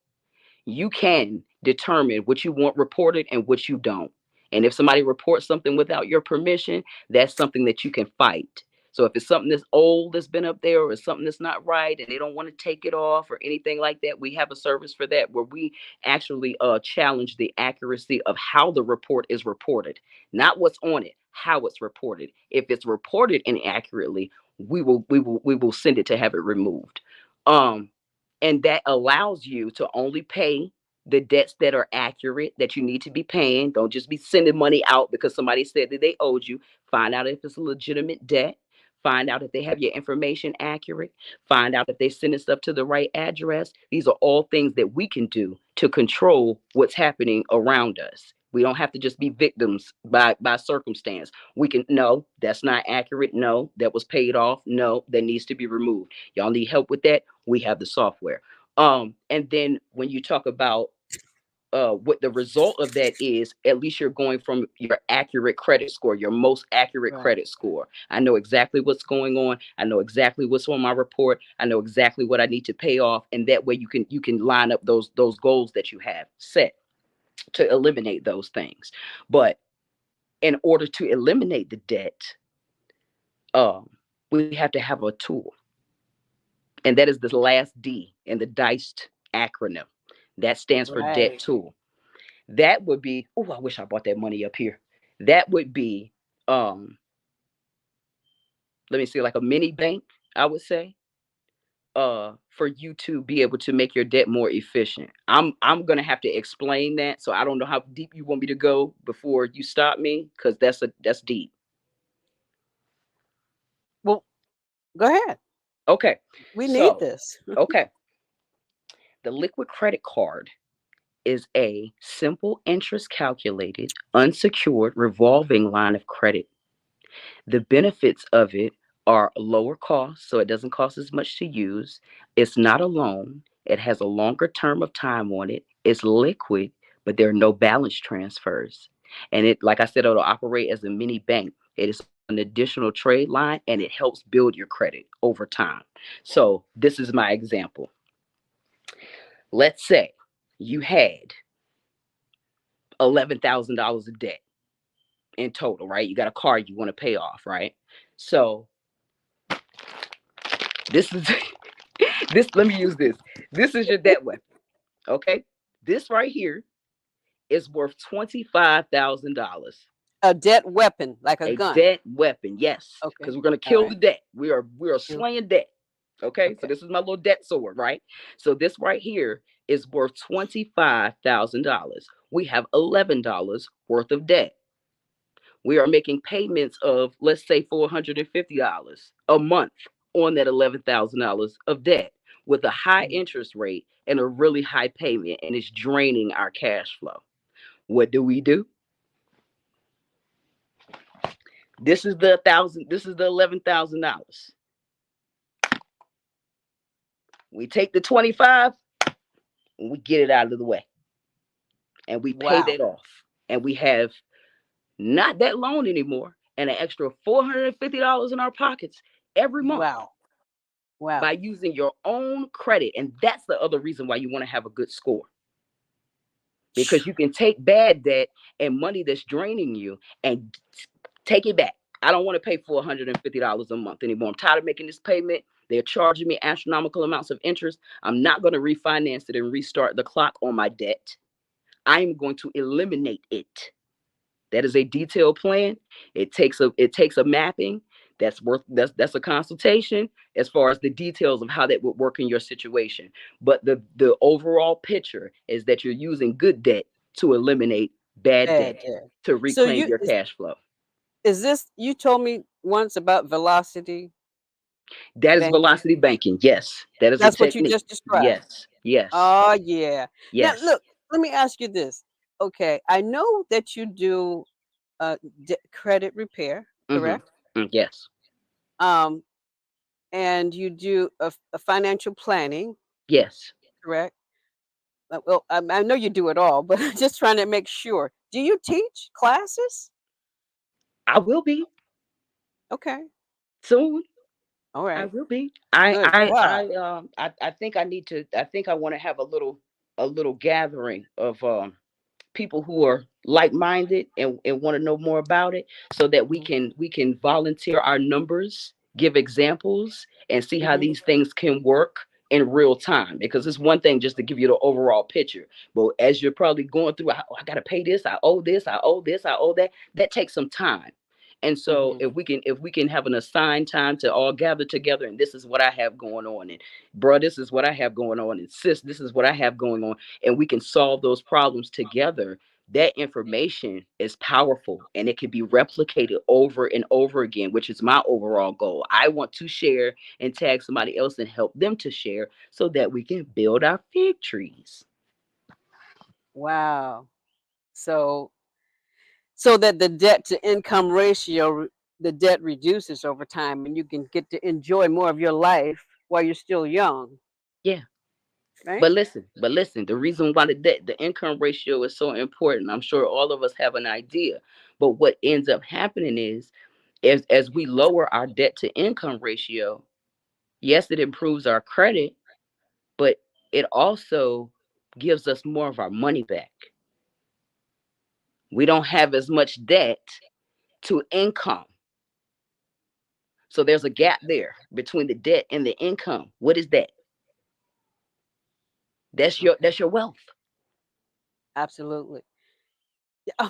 You can determine what you want reported and what you don't. And if somebody reports something without your permission, that's something that you can fight. So if it's something that's old that's been up there, or it's something that's not right and they don't want to take it off or anything like that, we have a service for that where we actually challenge the accuracy of how the report is reported, not what's on it, how it's reported. If it's reported inaccurately, we will send it to have it removed. Um, and that allows you to only pay the debts that are accurate that you need to be paying. Don't just be sending money out because somebody said that they owed you. Find out if it's a legitimate debt. Find out if they have your information accurate. Find out if they're sending stuff to the right address. These are all things that we can do to control what's happening around us. We don't have to just be victims by circumstance. We can, no, that's not accurate. No, that was paid off. No, that needs to be removed. Y'all need help with that? We have the software. And then when you talk about what the result of that is, at least you're going from your accurate credit score, your most accurate right. credit score. I know exactly what's going on. I know exactly what's on my report. I know exactly what I need to pay off, and that way you can line up those goals that you have set to eliminate those things. But in order to eliminate the debt, we have to have a tool, and that is the last D in the DICE acronym. That stands for debt Right. tool. That would be, oh, I wish I brought that money up here. That would be, um, let me see, like a mini bank, I would say, for you to be able to make your debt more efficient. I'm gonna have to explain that. So I don't know how deep you want me to go before you stop me, because that's deep. Well, go ahead. Okay. We need So, this. okay. The liquid credit card is a simple interest calculated, unsecured revolving line of credit. The benefits of it are lower cost, so it doesn't cost as much to use. It's not a loan. It has a longer term of time on it. It's liquid, but there are no balance transfers. And it, like I said, it'll operate as a mini bank. It is an additional trade line, and it helps build your credit over time. So this is my example. Let's say you had $11,000 of debt in total, right? You got a car you want to pay off, right? So this is this. Let me use this. This is your debt weapon, okay? This right here is worth $25,000. A debt weapon, like a A gun. debt weapon, yes, Okay. because we're gonna All kill the right. debt. We are Mm, slaying debt. Okay, so okay. this is my little debt sword, right? So this right here is worth $25,000. We have $11 worth of debt. We are making payments of, let's say, $450 a month on that $11,000 of debt with a high Mm. interest rate and a really high payment, and it's draining our cash flow. What do we do? This is the $11,000. We take the 25 and we get it out of the way, and we pay Wow. that off, and we have not that loan anymore, and an extra $450 in our pockets every month Wow. Wow. by using your own credit. And that's the other reason why you want to have a good score, Phew. because you can take bad debt and money that's draining you and take it back. I don't want to pay $450 a month anymore. I'm tired of making this payment. They're charging me astronomical amounts of interest. I'm not going to refinance it and restart the clock on my debt. I'm going to eliminate it. That is a detailed plan. It takes a mapping. That's a consultation as far as the details of how that would work in your situation. But the overall picture is that you're using good debt to eliminate bad Bad debt debt. to So reclaim your cash flow. is this you told me once about velocity That is banking? velocity banking. Yes, that is a That's what you technique. just described. Yes, yes, Oh yeah. Now yes. look, let me ask you this. Okay, I know that you do uh credit repair, Mm-hmm. correct? Yes, Um, and you do a financial planning, yes. correct? Well, I know you do it all, but I'm just trying to make sure. Do you teach classes? I will be Okay. soon. All I right. will be. Good God. I think I need to. I think I want to have a little gathering of people who are like-minded and want to know more about it, so that we Mhm. can volunteer our numbers, give examples, and see how Mhm. these things can work in real time. Because it's one thing just to give you the overall picture, but as you're probably going through, I got to pay this, I owe this, I owe this, I owe that. That takes some time. And so Mhm. if we can have an assigned time to all gather together, and this is what I have going on, and bro, this is what I have going on, and sis, this is what I have going on, and we can solve those problems together. That information is powerful and it can be replicated over and over again, which is my overall goal. I want to share and tag somebody else and help them to share so that we can build our fig trees. Wow. So so that the debt to income ratio, the debt reduces over time and you can get to enjoy more of your life while you're still young, Yeah. right? But listen, the reason why the income ratio is so important, I'm sure all of us have an idea. But what ends up happening is, as we lower our debt to income ratio, yes, it improves our credit, but it also gives us more of our money back. We don't have as much debt to income. So there's a gap there between the debt and the income. What is that? That's your Okay. that's your wealth. Absolutely. Yeah,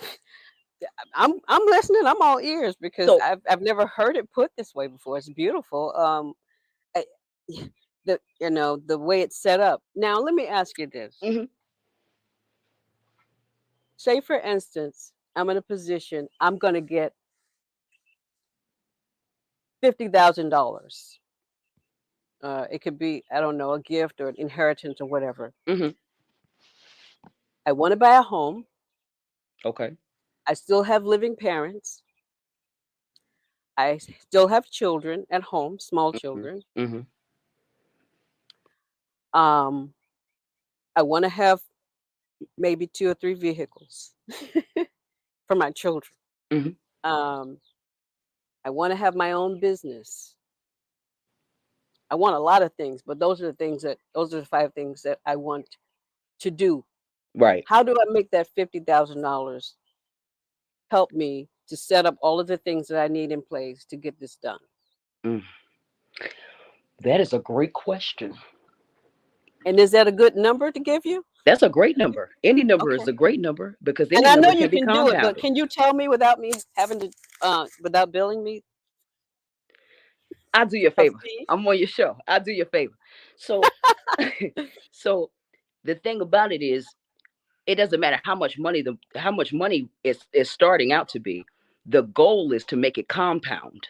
I'm listening. I'm all ears because So I've never heard it put this way before. It's beautiful. I, the the way it's set up. Now let me ask you this. mhm, Say for instance, I'm in a position. I'm going to get $50,000. It could be, I don't know, a gift or an inheritance or whatever. mhm, I want to buy a home. okay. I still have living parents. Still have children at home, small Mhm, children. mhm, Um, I want to have maybe two or three vehicles for my children. mhm. Um, I want to have my own business. I want a lot of things, but those are the five things that I want to do. Right. How do I make that $50,000 help me to set up all of the things that I need in place to get this done? Mm. That is a great question. And is that a good number to give you? That's a great number. Any number Okay. is a great number because And any I know number you can be can do it, but compounded. can you tell me without me having to, without billing me I'll do you a a favor. fee? I'm on your show. I'll do you a favor. So, so the thing about it is, it doesn't matter how much money is starting out to be. The goal is to make it compound.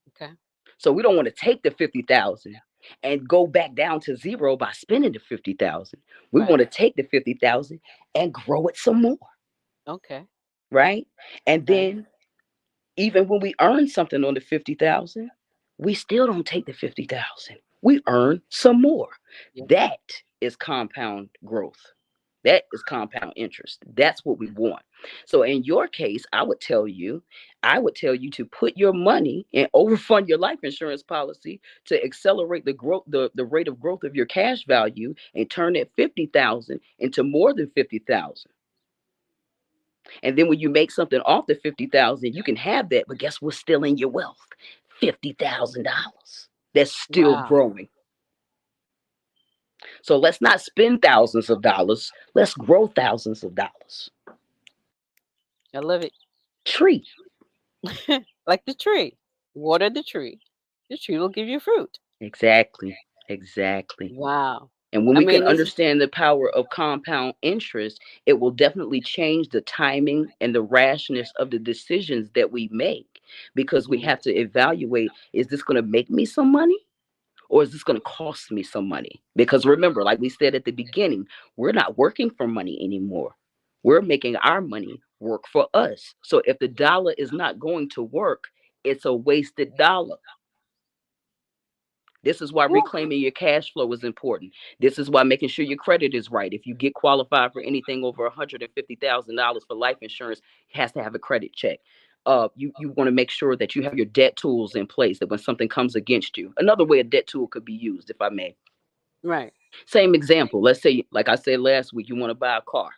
Okay. So we don't want to take the 50,000 and go back down to zero by spending the 50,000. We Right. want to take the 50,000 and grow it some more, Okay. right? And Right. then even when we earn something on the 50,000, we still don't take the 50,000. We earn some more. Yeah. That is compound growth. That is compound interest. That's what we want. So in your case, I would tell you to put your money and overfund your life insurance policy to accelerate the growth, the rate of growth of your cash value, and turn that 50,000 into more than 50,000. And then when you make something off the 50,000, you can have that. But guess what's still in your wealth? $50,000. That's still Wow. growing. So let's not spend thousands of dollars. Let's grow thousands of dollars. I love it. Tree. Like the tree. Water the tree will give you fruit. Exactly. Exactly. Wow. And when I we can mean, this is understand the power of compound interest, it will definitely change the timing and the rashness of the decisions that we make, because we mhm, have to evaluate, is this going to make me some money or is this going to cost me some money? Because remember, like we said at the beginning, we're not working for money anymore. We're making our money work for us. So if the dollar is not going to work, it's a wasted dollar. This is why woo, reclaiming your cash flow is important. This is why making sure your credit is right. If you get qualified for anything over $150,000 for life insurance, it has to have a credit check. You want to make sure that you have your debt tools in place, that when something comes against you, another way a debt tool could be used, if I may. right. Same example. Let's say, like I said last week, you want to buy a car.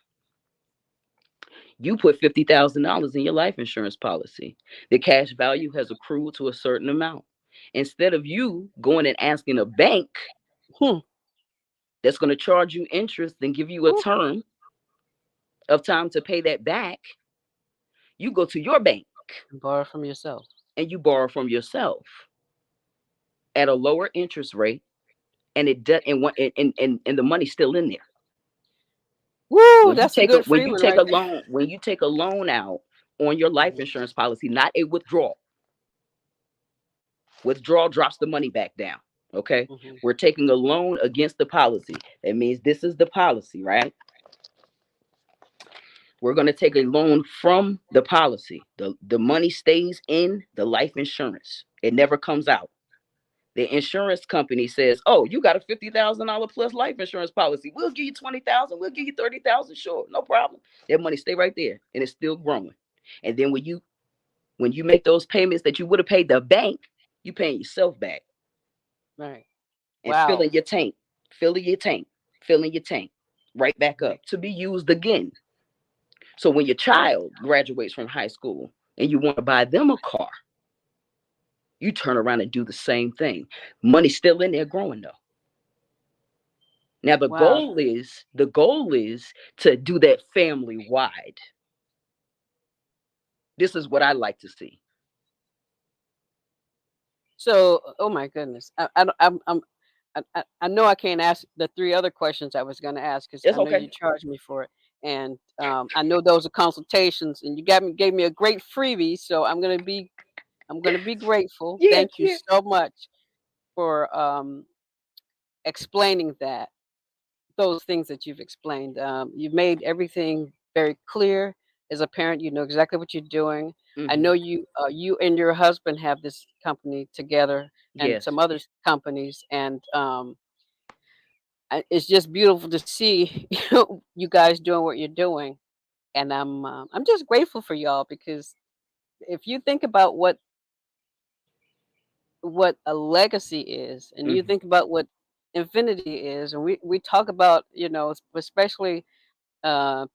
You put $50,000 in your life insurance policy. The cash value has accrued to a certain amount. Instead of you going and asking a bank Hmm. that's going to charge you interest and give you a Woo. term of time to pay that back, you go to your bank Borrow from yourself. and you borrow from yourself at a lower interest rate, and it does, and the money's still in there. Woo, that's a good When free you one take right a there. loan, when you take a loan out on your life Mhm, insurance policy, not a withdrawal. Withdrawal drops the money back down. Okay, mhm, we're taking a loan against the policy. That means this is the policy, right? We're going to take a loan from the policy. The money stays in the life insurance. It never comes out. The insurance company says, "Oh, you got a $50,000 plus life insurance policy. We'll give you 20,000. We'll give you 30,000. Sure, no problem." That money stay right there, and it's still growing. And then when you make those payments that you would have paid the bank, you paying yourself back right. and Wow. filling your tank, filling your tank right back Right. up to be used again. So when your child graduates from high school and you want to buy them a car, you turn around and do the same thing. Money's still in there growing though. Now Wow. the goal is to do that family wide. This is what I like to see. So, oh my goodness, I don't- I know I can't ask the three other questions I was going to ask because It's I know okay. you charged me for it, and I know those are consultations, and you gave me a great freebie, so I'm gonna be grateful. Yeah, Thank you yeah. so much for explaining that those things that you've explained. You've made everything very clear. As a parent, you know exactly what you're doing. I Hmm. know you and your husband have this company together and Yes. some other companies, and it's just beautiful to see you guys doing what you're doing. And I'm just grateful for y'all because if you think about what a legacy is, and you Hmm. think about what infinity is, and we talk about, especially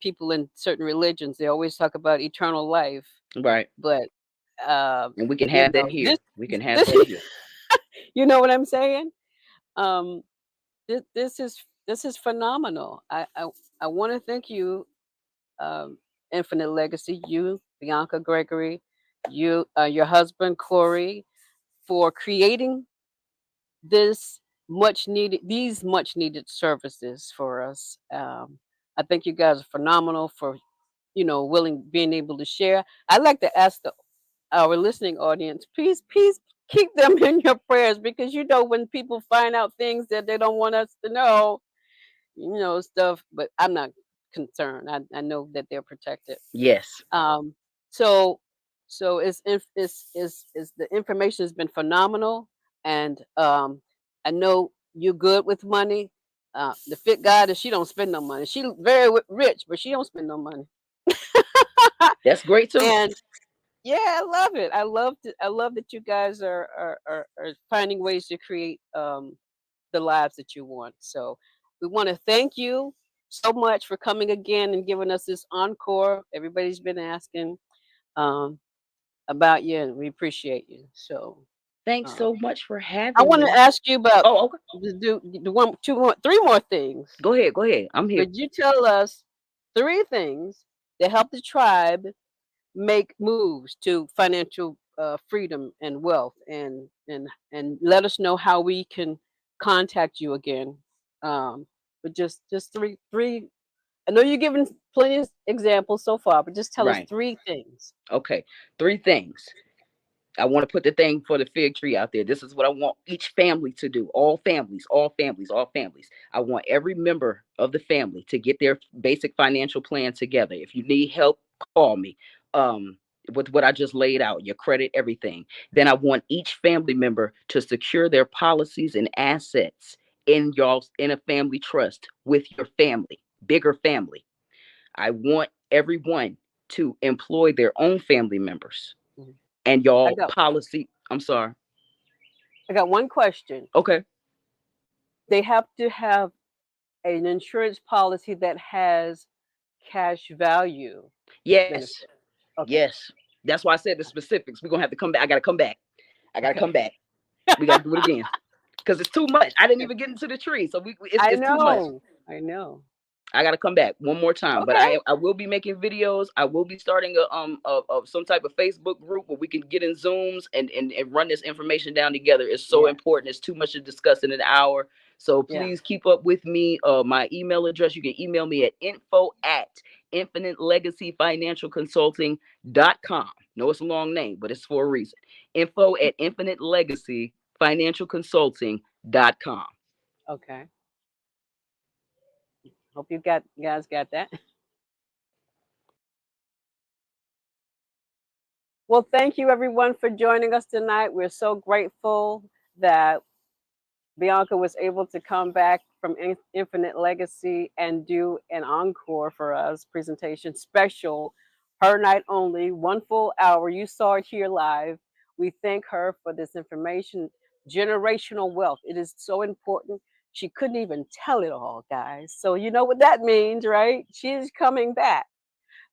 people in certain religions, they always talk about eternal life, Right. but uh, And we can have that this here. We can have this that here. you know what I'm saying? Um, this is phenomenal. I want to thank you, um, Infinite Legacy, you, Bianca Gregory, your husband Corey, for creating these much needed services for us. I think you guys are phenomenal for being able to share. I'd like to ask our listening audience, please keep them in your prayers because when people find out things that they don't want us to know, stuff. But I'm not concerned. I know that they're protected. Yes. Um, so it's the information has been phenomenal, and I know you're good with money. The fit goddess, she don't spend no money. She very rich, but she don't spend no money. That's great too. And yeah, I love it. I love that you guys are finding ways to create the lives that you want. So we want to thank you so much for coming again and giving us this encore. Everybody's been asking um, about you, and we appreciate you. So Thanks uh, so much for I having want to me. ask you about Oh, okay. the one, two more, three more things. Go ahead. Go ahead. I'm here. Could you tell us three things that help the tribe make moves to financial freedom and wealth, and let us know how we can contact you again. But just three. I know you're giving plenty of examples so far, but just tell us Right. three things. Okay. Three things. I want to put the thing for the fig tree out there. This is what I want each family to do. All families, all families, all families. I want every member of the family to get their basic financial plan together. If you need help, call me. Um, with what I just laid out, your credit, everything. Then I want each family member to secure their policies and assets in y'all in a family trust with your family, bigger family. I want everyone to employ their own family members Mhm. and I y'all got policy. I'm sorry. I got one question. Okay. They have to have an insurance policy that has cash value Yes. benefit. Okay. Yes. That's why I said the specifics. We're gonna have to come back. I gotta come back. I gotta Okay. come back. We gotta do it again. Because it's too much. I didn't even get into the tree. So I it's too much. know. I know. I gotta come back one more time, but Okay. I will be making videos. I will be starting a some type of Facebook group where we can get in Zooms and run this information down together. It's so Yeah. important. It's too much to discuss in an hour. So Yeah. please keep up with me. My email address, you can email me at info@ infinitelegacyfinancialconsulting.com. No, it's a long name, but it's for a reason. Info@ infinitelegacyfinancialconsulting.com. Okay. Hope you guys got that. Well, thank you everyone for joining us tonight. We're so grateful that Bianca was able to come back from Infinite Legacy and do an encore for us, presentation special, her night only, 1 full hour. You saw it here live. We thank her for this information, generational wealth. It is so important. She couldn't even tell it all, guys. So you know what that means, right? She is coming back.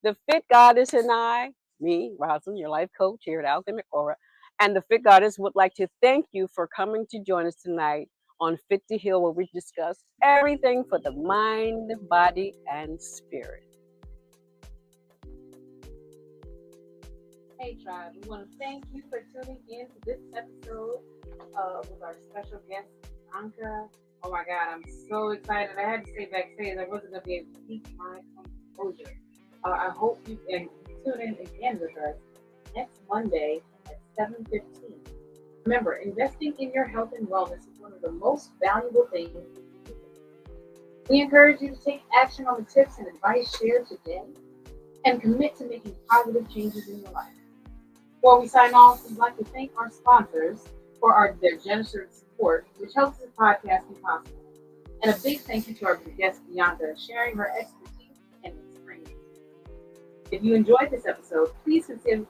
The Fit Goddess and I, me, Rosalind, your life coach here at Alchemic Aura, and the Fit Goddess would like to thank you for coming to join us tonight on Fit to Heal, where we discuss everything for the mind, body, and spirit. Hey, tribe, we want to thank you for tuning in to this episode with our special guest, Anka. Oh my God, I'm so excited. I had to stay backstage. I wasn't going to be able to keep my composure. I hope you can tune in again with us next Monday at 7:15. Remember, investing in your health and wellness is one of the most valuable things you can do. We encourage you to take action on the tips and advice shared today and commit to making positive changes in your life. Before we sign off, we'd like to thank our sponsors for their generous support, which helps the podcast be possible. And a big thank you to our guest Bianca, sharing her expertise and experience. If you enjoyed this episode, please consider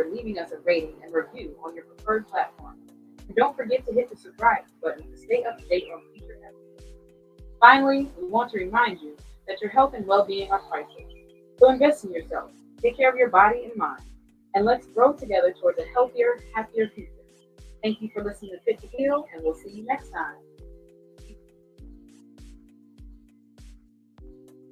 leaving us a rating and review on your preferred platform. And don't forget to hit the subscribe button to stay up to date on future episodes. Finally, we want to remind you that your health and well-being are priceless. So invest in yourself, take care of your body and mind, and let's grow together towards a healthier, happier future. Thank you for listening to Fit to Heal, and we'll see you next time.